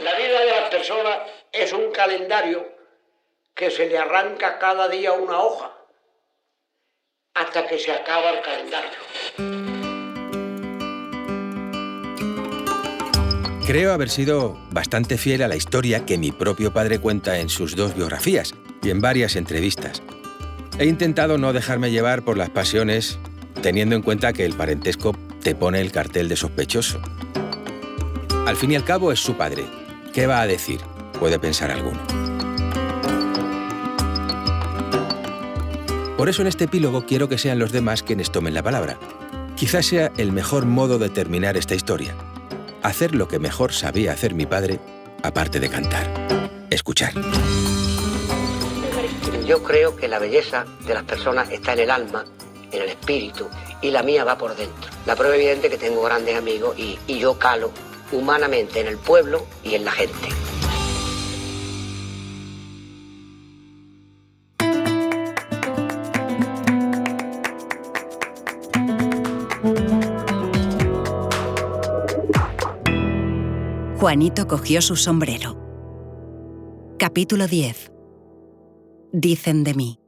La vida de las personas es un calendario que se le arranca cada día una hoja hasta que se acaba el calendario. Creo haber sido bastante fiel a la historia que mi propio padre cuenta en sus 2 biografías y en varias entrevistas. He intentado no dejarme llevar por las pasiones, teniendo en cuenta que el parentesco te pone el cartel de sospechoso. Al fin y al cabo es su padre. ¿Qué va a decir?, puede pensar alguno. Por eso en este epílogo quiero que sean los demás quienes tomen la palabra. Quizás sea el mejor modo de terminar esta historia. Hacer lo que mejor sabía hacer mi padre, aparte de cantar. Escuchar. Yo creo que la belleza de las personas está en el alma, en el espíritu, y la mía va por dentro. La prueba evidente es que tengo grandes amigos y yo calo humanamente en el pueblo y en la gente. Juanito cogió su sombrero. Capítulo 10. Dicen de mí.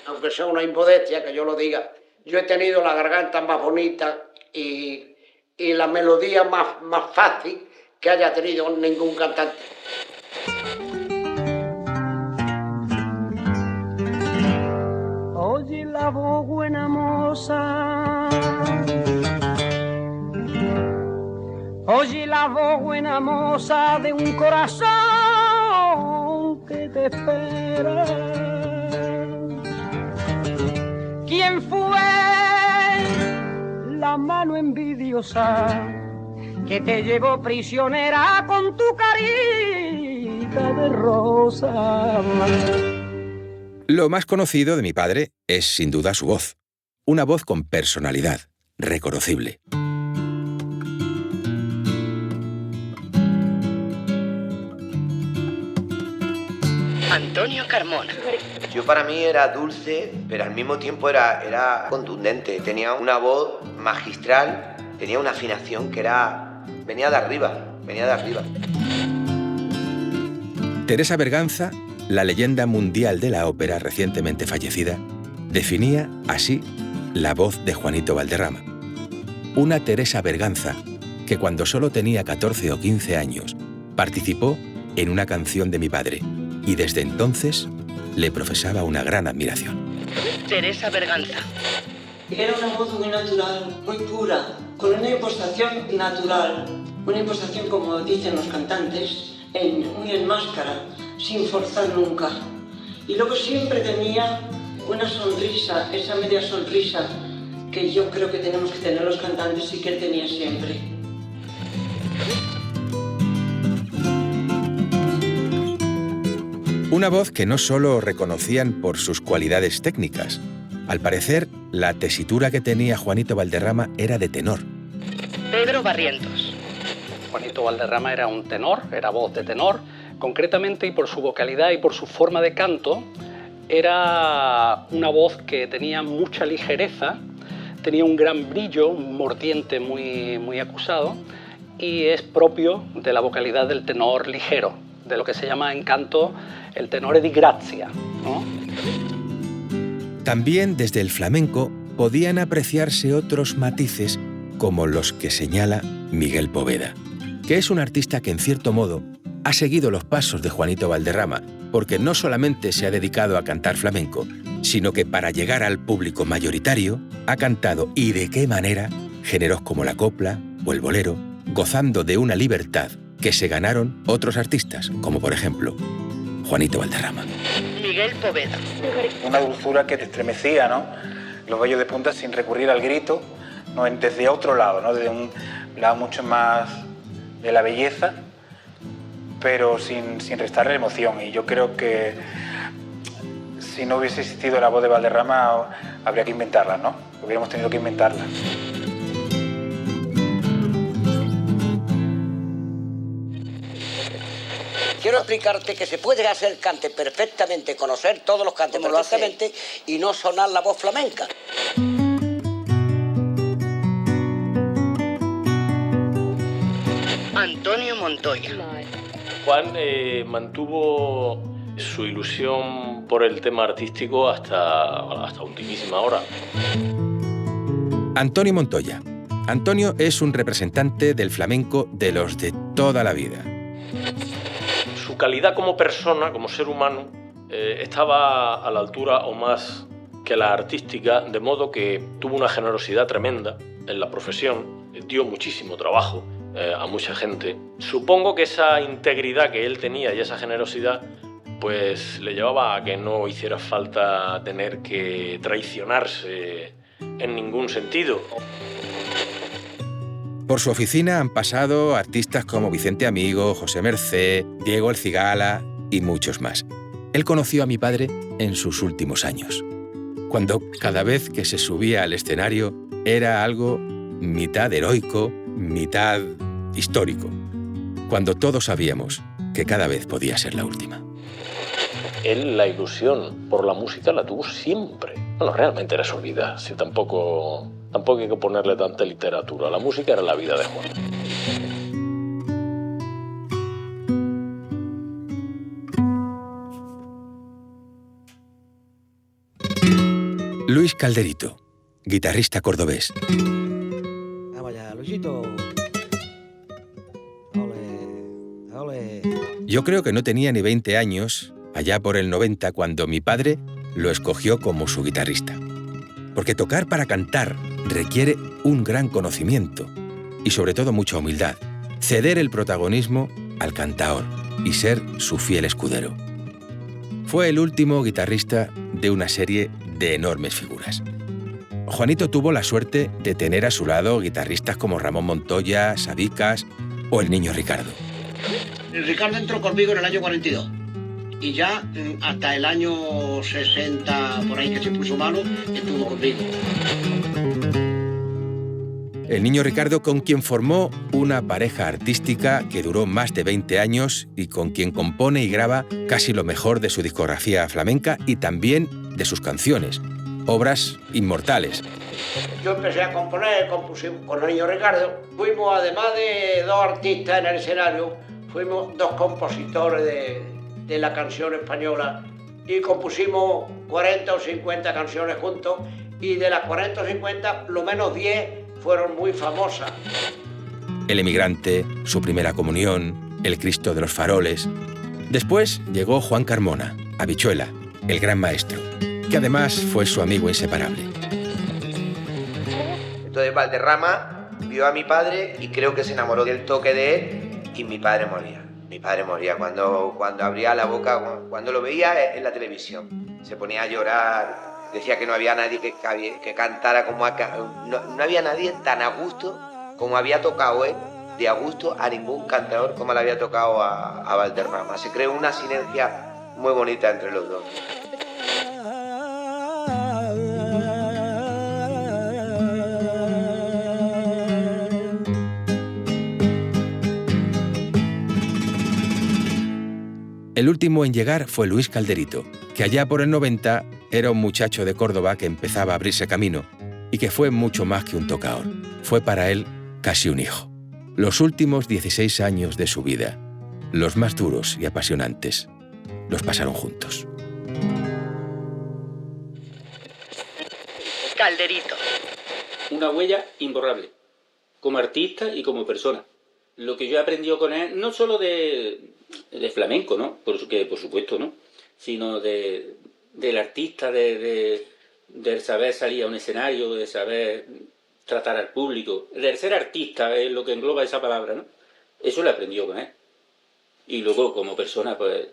Aunque sea una impodencia que yo lo diga, yo he tenido la garganta más bonita y la melodía más fácil que haya tenido ningún cantante. Oye la voz buena moza, oye la voz buena moza de un corazón que te espera. ¿Quién fue la mano envidiosa que te llevó prisionera con tu carita de rosa? Lo más conocido de mi padre es sin duda su voz. Una voz con personalidad, reconocible. Antonio Carmona. Yo para mí era dulce, pero al mismo tiempo era contundente. Tenía una voz magistral, tenía una afinación que venía de arriba. Teresa Berganza, la leyenda mundial de la ópera recientemente fallecida, definía así la voz de Juanito Valderrama. Una Teresa Berganza que cuando solo tenía 14 o 15 años participó en una canción de mi padre y desde entonces le profesaba una gran admiración. Teresa Berganza. Era una voz muy natural, muy pura, con una impostación natural, una impostación, como dicen los cantantes, muy en máscara, sin forzar nunca. Y luego siempre tenía una sonrisa, esa media sonrisa que yo creo que tenemos que tener los cantantes y que él tenía siempre. Una voz que no solo reconocían por sus cualidades técnicas. Al parecer, la tesitura que tenía Juanito Valderrama era de tenor. Pedro Barrientos. Juanito Valderrama era un tenor, era voz de tenor. Concretamente, y por su vocalidad y por su forma de canto, era una voz que tenía mucha ligereza, tenía un gran brillo, un mordiente muy acusado, y es propio de la vocalidad del tenor ligero, de lo que se llama en canto el tenore di grazia, ¿no? También desde el flamenco podían apreciarse otros matices como los que señala Miguel Poveda, que es un artista que en cierto modo ha seguido los pasos de Juanito Valderrama, porque no solamente se ha dedicado a cantar flamenco, sino que para llegar al público mayoritario ha cantado, y de qué manera, géneros como la copla o el bolero, gozando de una libertad que se ganaron otros artistas, como por ejemplo Juanito Valderrama. Miguel Poveda. Una dulzura que te estremecía, ¿no? Los vellos de punta sin recurrir al grito, ¿no? Desde otro lado, ¿no? Desde un lado mucho más de la belleza, pero sin restarle emoción. Y yo creo que si no hubiese existido la voz de Valderrama, habría que inventarla, ¿no? Hubiéramos tenido que inventarla. Quiero explicarte que se puede hacer cante perfectamente, conocer todos los cantes perfectamente y no sonar la voz flamenca. Antonio Montoya. Juan mantuvo su ilusión por el tema artístico hasta ultimísima hora. Antonio Montoya. Antonio es un representante del flamenco de los de toda la vida. Su calidad como persona, como ser humano, estaba a la altura o más que la artística, de modo que tuvo una generosidad tremenda en la profesión, dio muchísimo trabajo a mucha gente. Supongo que esa integridad que él tenía y esa generosidad pues le llevaba a que no hiciera falta tener que traicionarse en ningún sentido. Por su oficina han pasado artistas como Vicente Amigo, José Mercé, Diego El Cigala y muchos más. Él conoció a mi padre en sus últimos años, cuando cada vez que se subía al escenario era algo mitad heroico, mitad histórico, cuando todos sabíamos que cada vez podía ser la última. Él la ilusión por la música la tuvo siempre. Bueno, realmente era su vida, si tampoco hay que ponerle tanta literatura. La música era la vida de Juan. Luis Calderito, guitarrista cordobés. Vamos allá, Luisito. Ole, ole. Yo creo que no tenía ni 20 años, allá por el 90, cuando mi padre lo escogió como su guitarrista. Porque tocar para cantar requiere un gran conocimiento y sobre todo mucha humildad. Ceder el protagonismo al cantaor y ser su fiel escudero. Fue el último guitarrista de una serie de enormes figuras. Juanito tuvo la suerte de tener a su lado guitarristas como Ramón Montoya, Sabicas o el Niño Ricardo. Ricardo entró conmigo en el año 42 y ya hasta el año 60, por ahí que se puso malo, estuvo conmigo. El Niño Ricardo, con quien formó una pareja artística que duró más de 20 años y con quien compone y graba casi lo mejor de su discografía flamenca y también de sus canciones, obras inmortales. Yo empecé a componer, compusimos con el Niño Ricardo. Fuimos, además de dos artistas en el escenario, fuimos dos compositores de la canción española y compusimos 40 o 50 canciones juntos y de las 40 o 50, lo menos 10 fueron muy famosas. El Emigrante, Su Primera Comunión, El Cristo de los Faroles. Después llegó Juan Carmona, Habichuela, el gran maestro, que además fue su amigo inseparable. Entonces Valderrama vio a mi padre y creo que se enamoró del toque de él y mi padre moría. Mi padre moría cuando abría la boca, cuando lo veía en la televisión. Se ponía a llorar. Decía que no había nadie que cantara como no había nadie tan a gusto como había tocado él, de a gusto a ningún cantador como le había tocado a Valderrama. Se creó una sinergia muy bonita entre los dos. El último en llegar fue Luis Calderito, que allá por el 90 era un muchacho de Córdoba que empezaba a abrirse camino y que fue mucho más que un tocador. Fue para él casi un hijo. Los últimos 16 años de su vida, los más duros y apasionantes, los pasaron juntos. Calderito. Una huella imborrable, como artista y como persona. Lo que yo he aprendido con él, no solo de flamenco, ¿no? Por supuesto, ¿no? Sino del artista, del saber salir a un escenario, de saber tratar al público, del ser artista, es lo que engloba esa palabra, ¿no? Eso lo he aprendido con él. Y luego, como persona, pues,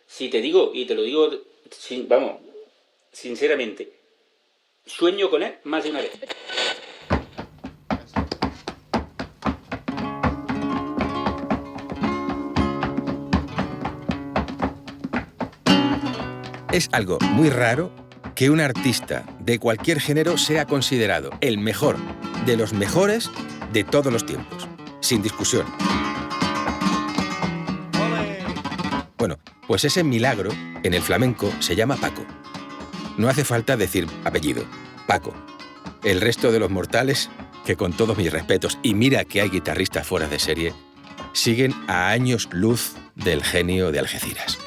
si te digo, y te lo digo, sinceramente, sueño con él más de una vez. Es algo muy raro que un artista de cualquier género sea considerado el mejor de los mejores de todos los tiempos, sin discusión. Bueno, pues ese milagro en el flamenco se llama Paco. No hace falta decir apellido, Paco. El resto de los mortales, que con todos mis respetos, y mira que hay guitarristas fuera de serie, siguen a años luz del genio de Algeciras.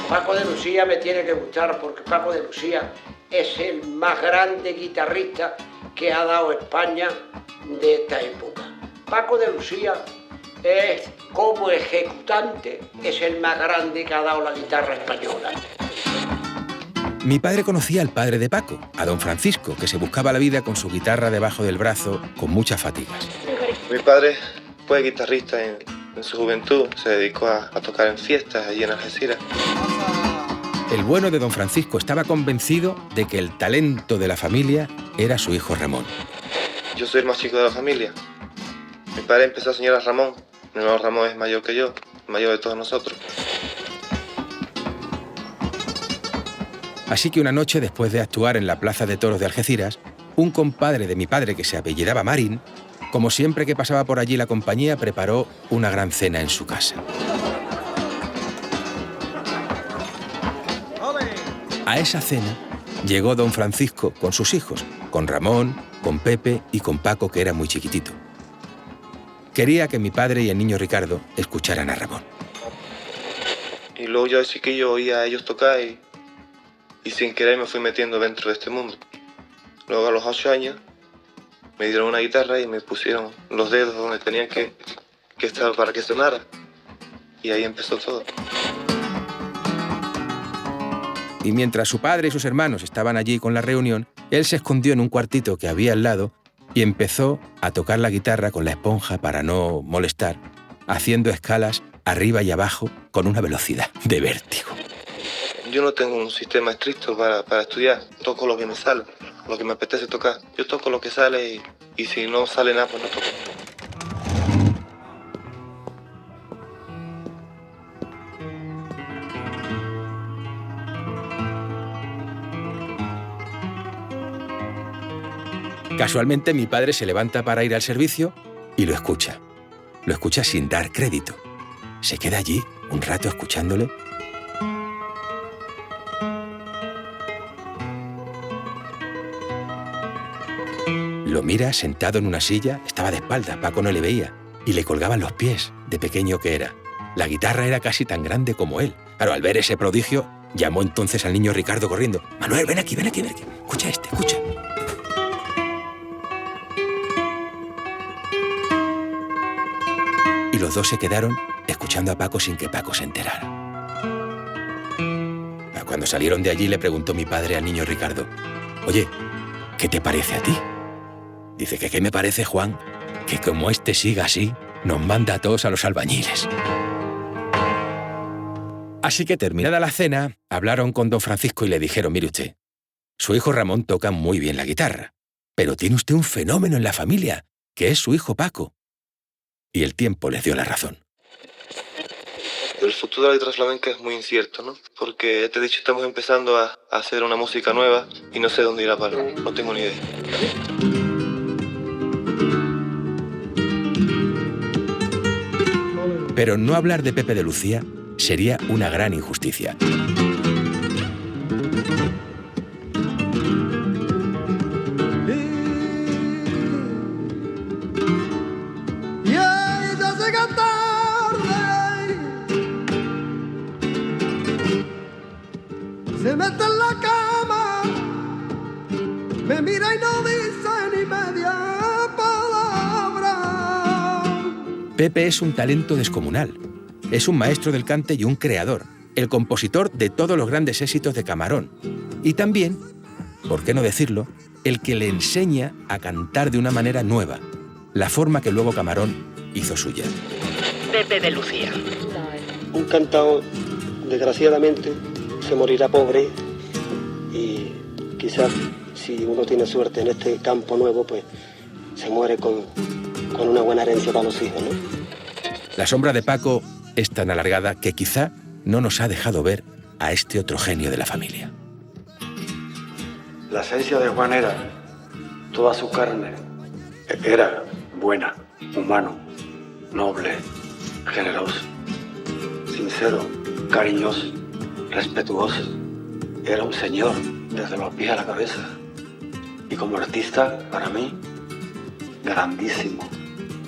Paco de Lucía me tiene que gustar porque Paco de Lucía es el más grande guitarrista que ha dado España de esta época. Paco de Lucía es, como ejecutante, es el más grande que ha dado la guitarra española. Mi padre conocía al padre de Paco, a don Francisco, que se buscaba la vida con su guitarra debajo del brazo, con muchas fatigas. Mi padre fue guitarrista en su juventud, se dedicó a tocar en fiestas allí en Algeciras. El bueno de don Francisco estaba convencido de que el talento de la familia era su hijo Ramón. Yo soy el más chico de la familia. Mi padre empezó a enseñar a Ramón. Mi hermano Ramón es mayor que yo, el mayor de todos nosotros. Así que una noche, después de actuar en la Plaza de Toros de Algeciras, un compadre de mi padre que se apellidaba Marín, como siempre que pasaba por allí la compañía, preparó una gran cena en su casa. A esa cena llegó don Francisco con sus hijos, con Ramón, con Pepe y con Paco, que era muy chiquitito. Quería que mi padre y el niño Ricardo escucharan a Ramón. Y luego yo de chiquillo oía a ellos tocar y sin querer me fui metiendo dentro de este mundo. Luego a los 8 años me dieron una guitarra y me pusieron los dedos donde tenían que estar para que sonara. Y ahí empezó todo. Y mientras su padre y sus hermanos estaban allí con la reunión, él se escondió en un cuartito que había al lado y empezó a tocar la guitarra con la esponja para no molestar, haciendo escalas arriba y abajo con una velocidad de vértigo. Yo no tengo un sistema estricto para estudiar. Toco lo que me sale, lo que me apetece tocar. Yo toco lo que sale y si no sale nada, pues no toco. Casualmente mi padre se levanta para ir al servicio y lo escucha. Lo escucha sin dar crédito. Se queda allí un rato escuchándole. Lo mira sentado en una silla, estaba de espaldas, Paco no le veía, y le colgaban los pies, de pequeño que era. La guitarra era casi tan grande como él. Claro, al ver ese prodigio, llamó entonces al niño Ricardo corriendo. Manuel, ven aquí, ven aquí, ven aquí. Escucha escucha. Y los dos se quedaron escuchando a Paco sin que Paco se enterara. Cuando salieron de allí le preguntó mi padre al niño Ricardo: «Oye, ¿qué te parece a ti?» Dice que ¿qué me parece, Juan? Que como este siga así, nos manda a todos a los albañiles. Así que terminada la cena, hablaron con don Francisco y le dijeron: «Mire usted, su hijo Ramón toca muy bien la guitarra, pero tiene usted un fenómeno en la familia, que es su hijo Paco». Y el tiempo les dio la razón. El futuro de la guitarra flamenca es muy incierto, ¿no? Porque, te he dicho, estamos empezando a hacer una música nueva y no sé dónde irá a parar, no tengo ni idea. Pero no hablar de Pepe de Lucía sería una gran injusticia. Se mete en la cama, me mira y no dice ni media palabra. Pepe es un talento descomunal. Es un maestro del cante y un creador, el compositor de todos los grandes éxitos de Camarón. Y también, ¿por qué no decirlo?, el que le enseña a cantar de una manera nueva, la forma que luego Camarón hizo suya. Pepe de Lucía. Un cantao, desgraciadamente, se morirá pobre y quizás si uno tiene suerte en este campo nuevo, pues se muere con una buena herencia para los hijos, ¿no? La sombra de Paco es tan alargada que quizá no nos ha dejado ver a este otro genio de la familia. La esencia de Juan era toda su carne. Era buena, humano, noble, generoso, sincero, cariñoso, respetuoso. Era un señor desde los pies a la cabeza. Y como artista, para mí, grandísimo.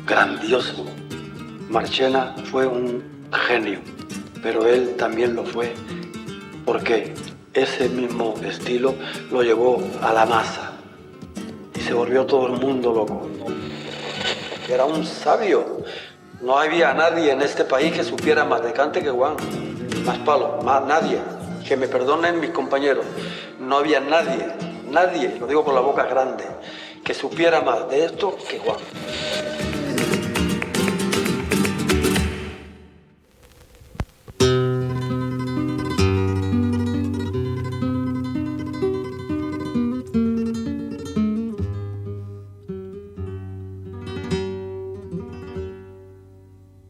grandioso. Marchena fue un genio, pero él también lo fue porque ese mismo estilo lo llevó a la masa y se volvió todo el mundo loco. Era un sabio. No había nadie en este país que supiera más de cante que Juan. Más palo, más nadie. Que me perdonen mis compañeros. No había nadie, lo digo con la boca grande, que supiera más de esto que Juan.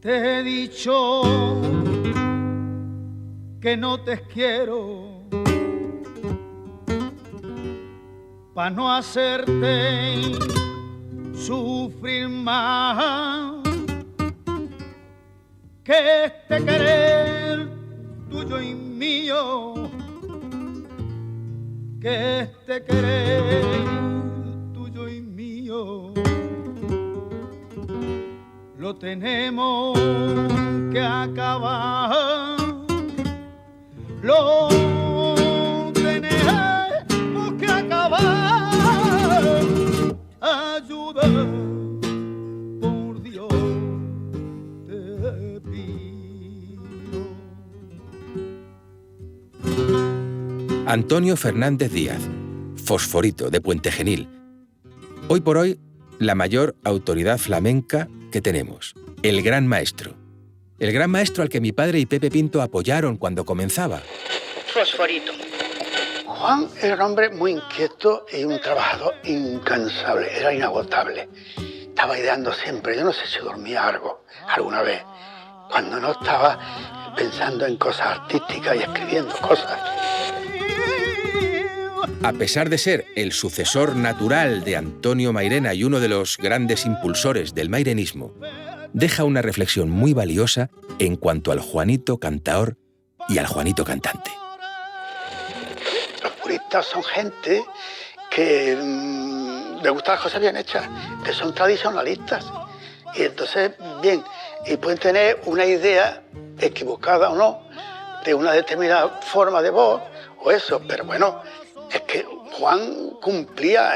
Te he dicho que no te quiero pa' no hacerte sufrir más, que este querer tuyo y mío, que este querer tuyo y mío lo tenemos que acabar, lo tenemos que acabar. Ayuda, por Dios te pido. Antonio Fernández Díaz, Fosforito, de Puente Genil. Hoy por hoy, la mayor autoridad flamenca que tenemos, el gran maestro. El gran maestro al que mi padre y Pepe Pinto apoyaron cuando comenzaba. Fosforito. Juan era un hombre muy inquieto y un trabajador incansable, era inagotable. Estaba ideando siempre, yo no sé si dormía algo alguna vez, cuando no estaba pensando en cosas artísticas y escribiendo cosas. A pesar de ser el sucesor natural de Antonio Mairena y uno de los grandes impulsores del mairenismo, deja una reflexión muy valiosa en cuanto al Juanito cantaor y al Juanito cantante. Los puristas son gente que le gustan las cosas bien hechas, que son tradicionalistas. Y entonces, bien, y pueden tener una idea equivocada o no, de una determinada forma de voz o eso, pero bueno, es que Juan cumplía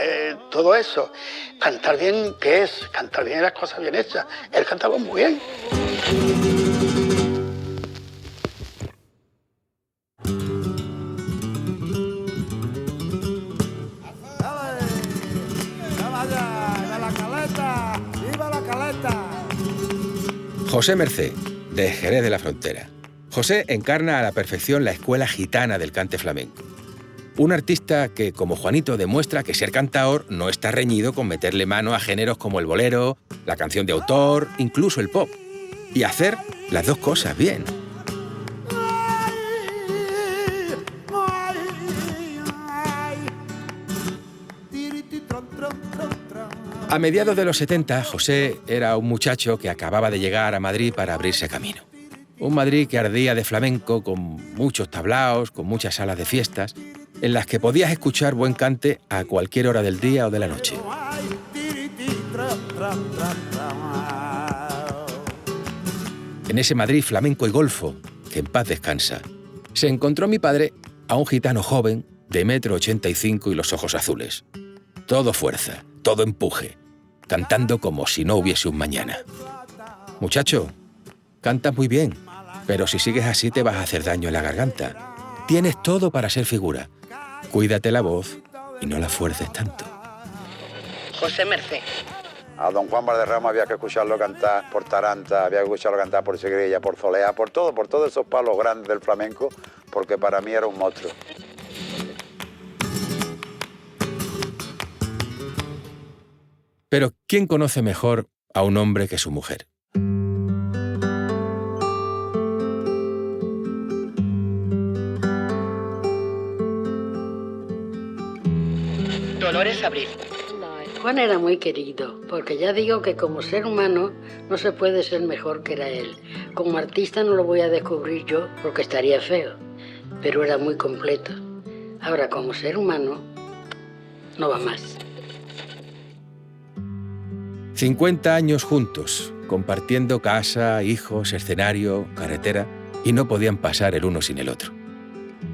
todo eso. Cantar bien, ¿qué es? Cantar bien las cosas bien hechas. Él cantaba muy bien. ¡Viva la caleta! José Mercé, de Jerez de la Frontera. José encarna a la perfección la escuela gitana del cante flamenco. Un artista que, como Juanito, demuestra que ser cantaor no está reñido con meterle mano a géneros como el bolero, la canción de autor, incluso el pop. Y hacer las dos cosas bien. A mediados de los 70, José era un muchacho que acababa de llegar a Madrid para abrirse camino. Un Madrid que ardía de flamenco, con muchos tablaos, con muchas salas de fiestas, en las que podías escuchar buen cante a cualquier hora del día o de la noche. En ese Madrid flamenco y golfo, que en paz descansa, se encontró mi padre a un gitano joven de 1,85 m y los ojos azules. Todo fuerza, todo empuje, cantando como si no hubiese un mañana. Muchacho, cantas muy bien, pero si sigues así te vas a hacer daño en la garganta. Tienes todo para ser figura. Cuídate la voz y no la fuerces tanto. José Mercé. A don Juan Valderrama había que escucharlo cantar por Taranta, había que escucharlo cantar por Segrilla, por Zolea, por todos esos palos grandes del flamenco, porque para mí era un monstruo. Pero ¿quién conoce mejor a un hombre que su mujer? Dolores Abril. Juan era muy querido, porque ya digo que como ser humano no se puede ser mejor que era él. Como artista no lo voy a descubrir yo, porque estaría feo, pero era muy completo. Ahora, como ser humano, no va más. 50 años juntos, compartiendo casa, hijos, escenario, carretera, y no podían pasar el uno sin el otro.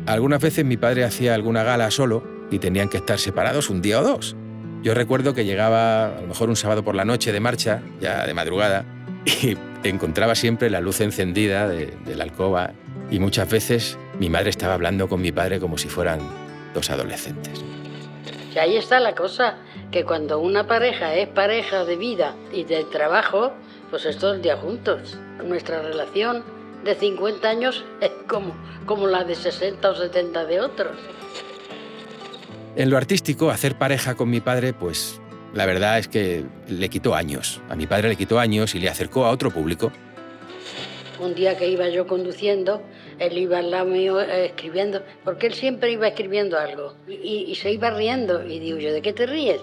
Algunas veces mi padre hacía alguna gala solo y tenían que estar separados un día o dos. Yo recuerdo que llegaba a lo mejor un sábado por la noche de marcha, ya de madrugada, y encontraba siempre la luz encendida de la alcoba, y muchas veces mi madre estaba hablando con mi padre como si fueran dos adolescentes. Y ahí está la cosa, que cuando una pareja es pareja de vida y de trabajo, pues es todo el día juntos. Nuestra relación de 50 años es como la de 60 o 70 de otros. En lo artístico, hacer pareja con mi padre, pues la verdad es que le quitó años. A mi padre le quitó años y le acercó a otro público. Un día que iba yo conduciendo, él iba al lado mío escribiendo, porque él siempre iba escribiendo algo y se iba riendo. Y digo yo, ¿de qué te ríes?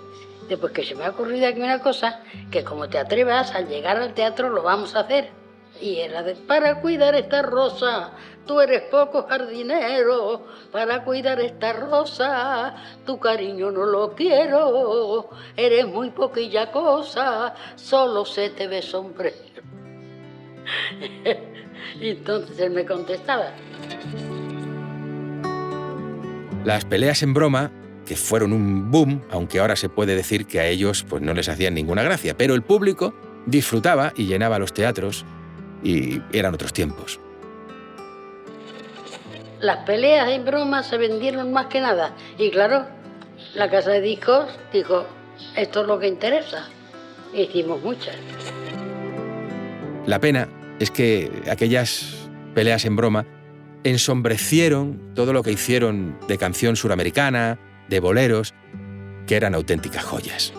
Pues que se me ha ocurrido aquí una cosa, que como te atrevas, al llegar al teatro lo vamos a hacer. Y era de, para cuidar esta rosa, tú eres poco jardinero, para cuidar esta rosa, tu cariño no lo quiero, eres muy poquilla cosa, solo se te ve sombrero. Y entonces él me contestaba. Las peleas en broma, que fueron un boom, aunque ahora se puede decir que a ellos pues, no les hacían ninguna gracia, pero el público disfrutaba y llenaba los teatros, y eran otros tiempos. Las peleas en broma se vendieron más que nada, y claro, la casa de discos dijo, esto es lo que interesa. Hicimos muchas. La pena es que aquellas peleas en broma ensombrecieron todo lo que hicieron de canción suramericana, de boleros, que eran auténticas joyas.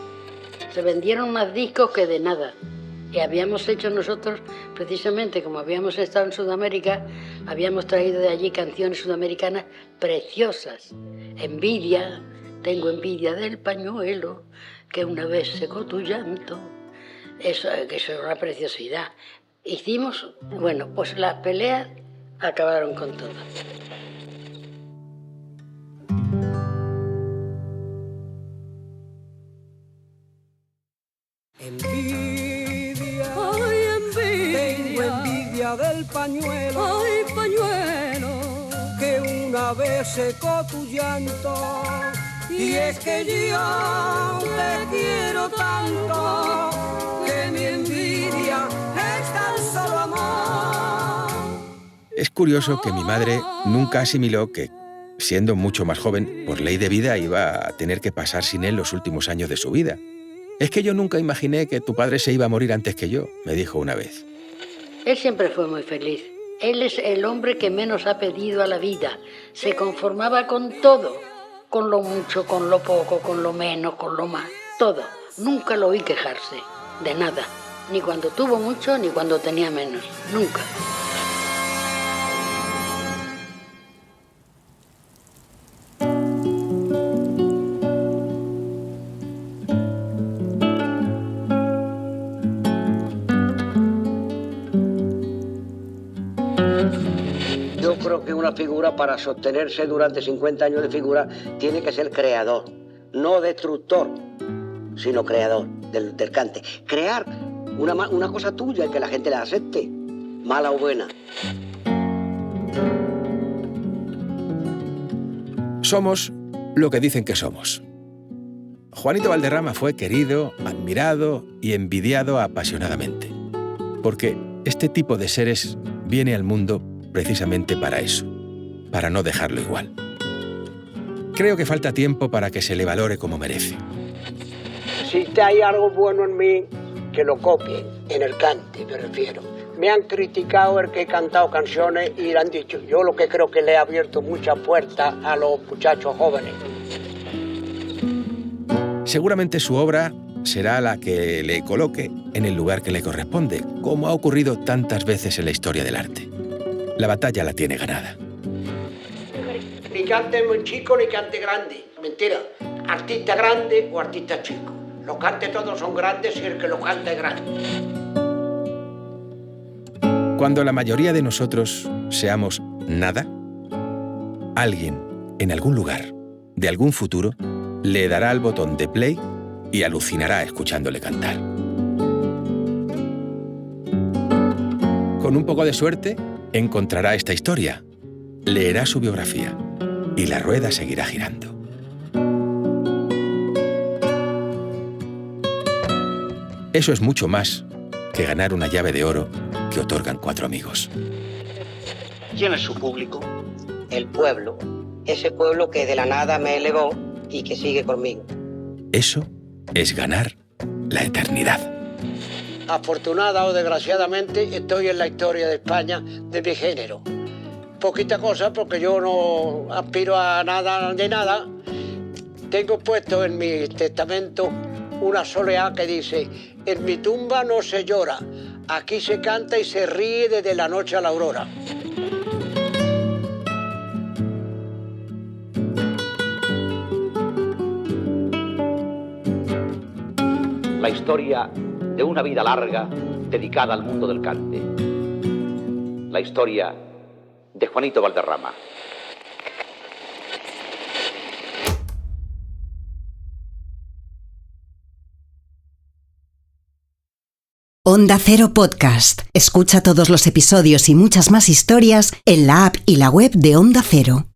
Se vendieron más discos que de nada. Y habíamos hecho nosotros, precisamente como habíamos estado en Sudamérica, habíamos traído de allí canciones sudamericanas preciosas. Envidia, tengo envidia del pañuelo, que una vez secó tu llanto. Eso es una preciosidad. Hicimos, bueno, pues las peleas acabaron con todo. Envidia, ay, envidia, tengo envidia del pañuelo, ay, pañuelo, que una vez secó tu llanto. Y es que yo te quiero tanto, que mi envidia es tan solo amor. Es curioso que mi madre nunca asimiló que, siendo mucho más joven, por ley de vida iba a tener que pasar sin él los últimos años de su vida. Es que yo nunca imaginé que tu padre se iba a morir antes que yo, me dijo una vez. Él siempre fue muy feliz. Él es el hombre que menos ha pedido a la vida. Se conformaba con todo, con lo mucho, con lo poco, con lo menos, con lo más, todo. Nunca lo oí quejarse, de nada. Ni cuando tuvo mucho, ni cuando tenía menos. Nunca. Yo creo que una figura, para sostenerse durante 50 años de figura, tiene que ser creador, no destructor, sino creador del cante. Crear una cosa tuya y que la gente la acepte, mala o buena. Somos lo que dicen que somos. Juanito Valderrama fue querido, admirado y envidiado apasionadamente, porque este tipo de seres viene al mundo precisamente para eso, para no dejarlo igual. Creo que falta tiempo para que se le valore como merece. Si hay algo bueno en mí, que lo copien, en el cante me refiero. Me han criticado el que he cantado canciones y le han dicho, yo lo que creo que le he abierto muchas puertas a los muchachos jóvenes. Seguramente su obra será la que le coloque en el lugar que le corresponde, como ha ocurrido tantas veces en la historia del arte. La batalla la tiene ganada. Ni cante muy chico ni cante grande. Mentira. Artista grande o artista chico. Los cantes todos son grandes y el que lo canta es grande. Cuando la mayoría de nosotros seamos nada, alguien, en algún lugar, de algún futuro, le dará al botón de play y alucinará escuchándole cantar. con un poco de suerte, encontrará esta historia, leerá su biografía y la rueda seguirá girando. Eso es mucho más que ganar una llave de oro que otorgan 4 amigos. ¿Quién es su público? El pueblo, ese pueblo que de la nada me elegó y que sigue conmigo. Eso es ganar la eternidad. Afortunada o desgraciadamente estoy en la historia de España de mi género. Poquita cosa porque yo no aspiro a nada de nada. Tengo puesto en mi testamento una soleá que dice: en mi tumba no se llora, aquí se canta y se ríe desde la noche a la aurora. La historia de una vida larga dedicada al mundo del cante. La historia de Juanito Valderrama. Onda Cero Podcast. Escucha todos los episodios y muchas más historias en la app y la web de Onda Cero.